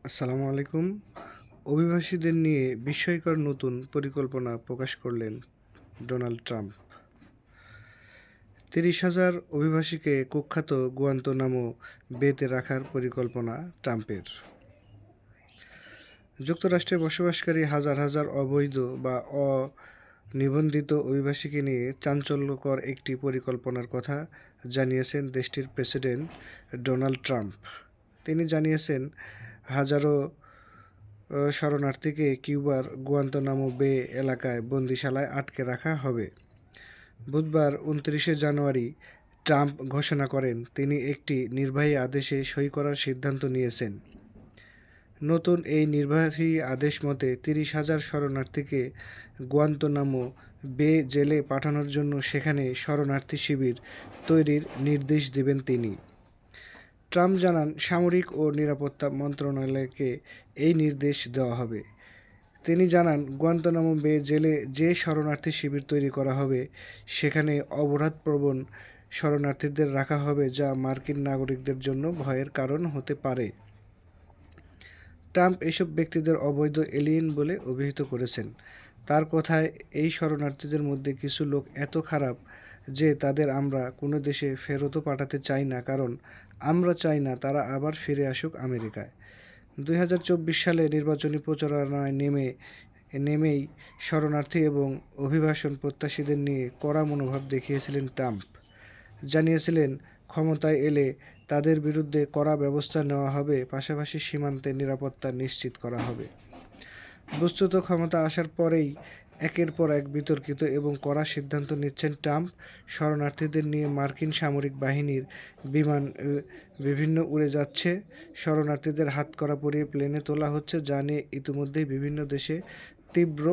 আসসালামু আলাইকুম। অভিবাসীদের নিয়ে বিস্ময়কর নতুন পরিকল্পনা প্রকাশ করলেন ডোনাল্ড ট্রাম্প। ৩০,০০০ অভিবাসীকে কুখ্যাত গুয়ান্তনামো বেতে রাখার পরিকল্পনা ট্রাম্পের। যুক্তরাষ্ট্রে বসবাসকারী হাজার হাজার অবৈধ বা অনিবন্ধিত অভিবাসীকে নিয়ে চাঞ্চল্যকর একটি পরিকল্পনার কথা জানিয়েছেন দেশটির প্রেসিডেন্ট ডোনাল্ড ট্রাম্প। তিনি জানিয়েছেন, হাজারো শরণার্থীকে কিউবার গুয়ান্তনামো বে এলাকায় বন্দিশালায় আটকে রাখা হবে। বুধবার ২৯শে জানুয়ারি ট্রাম্প ঘোষণা করেন, তিনি একটি নির্বাহী আদেশে সই করার সিদ্ধান্ত নিয়েছেন। নতুন এই নির্বাহী আদেশ মতে ৩০,০০০ শরণার্থীকে গুয়ান্তনামো বে জেলে পাঠানোর জন্য সেখানে শরণার্থী শিবির তৈরির নির্দেশ দেবেন তিনি। ট্রাম্প জানান, সামরিক ও নিরাপত্তা মন্ত্রণালয়কে এই নির্দেশ দেওয়া হবে। তিনি জানান, গুয়ান্তনামো বে জেলে যে শরণার্থী শিবির তৈরি করা হবে সেখানে অপরাধপ্রবণ শরণার্থীদের রাখা হবে, যা মার্কিন নাগরিকদের জন্য ভয়ের কারণ হতে পারে। ট্রাম্প এসব ব্যক্তিদের অবৈধ এলিয়েন বলে অভিহিত করেছেন। তার কথায়, এই শরণার্থীদের মধ্যে কিছু লোক এত খারাপ যে তাদের আমরা কোনো দেশে ফেরতও পাঠাতে চাই না, কারণ আমরা চাই না তারা আবার ফিরে আসুক আমেরিকায়। ২০২৪ সালে নির্বাচনী প্রচারণায় নেমেই শরণার্থী এবং অভিবাসন প্রত্যাশীদের নিয়ে কড়া মনোভাব দেখিয়েছিলেন ট্রাম্প। জানিয়েছিলেন, ক্ষমতায় এলে তাদের বিরুদ্ধে কড়া ব্যবস্থা নেওয়া হবে, পাশাপাশি সীমান্তে নিরাপত্তা নিশ্চিত করা হবে। বস্তুত ক্ষমতা আসার পরেই একের পর এক বিতর্কিত এবং কড়া সিদ্ধান্ত নিচ্ছেন ট্রাম্প। শরণার্থীদের নিয়ে মার্কিন সামরিক বাহিনীর বিমান বিভিন্ন উড়ে যাচ্ছে, শরণার্থীদের হাতকড়া পরিয়ে প্লেনে তোলা হচ্ছে, যা নিয়ে ইতিমধ্যেই বিভিন্ন দেশে তীব্র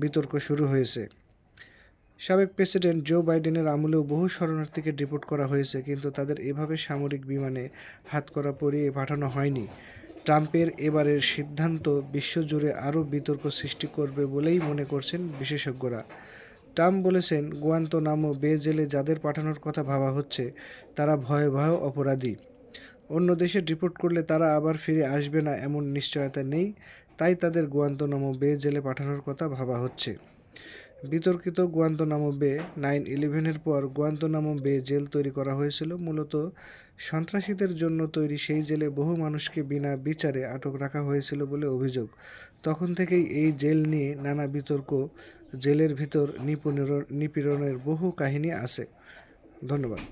বিতর্ক শুরু হয়েছে। সাবেক প্রেসিডেন্ট জো বাইডেনের আমলেও বহু শরণার্থীকে ডিপোর্ট করা হয়েছে, কিন্তু তাদের এভাবে সামরিক বিমানে হাতকড়া পরিয়ে পাঠানো হয়নি। ট্রাম্পের এবারের সিদ্ধান্ত বিশ্বজুড়ে আরও বিতর্ক সৃষ্টি করবে বলেই মনে করছেন বিশেষজ্ঞরা। ট্রাম্প বলেছেন, গুয়ান্তনামো বে জেলে যাদের পাঠানোর কথা ভাবা হচ্ছে তারা ভয়াবহ অপরাধী। অন্য দেশে ডিপোর্ট করলে তারা আবার ফিরে আসবে না এমন নিশ্চয়তা নেই, তাই তাদের গুয়ান্তনামো বে জেলে পাঠানোর কথা ভাবা হচ্ছে। বিতর্কিত গুয়ান্তনামো বে 9/11-এর পর গুয়ান্তনামো বে জেল তৈরি করা হয়েছিল। মূলত সন্ত্রাসীদের জন্য তৈরি সেই জেলে বহু মানুষকে বিনা বিচারে আটক রাখা হয়েছিল বলে অভিযোগ। তখন থেকেই এই জেল নিয়ে নানা বিতর্ক, জেলের ভিতর নিপীড়নের বহু কাহিনী আছে। ধন্যবাদ।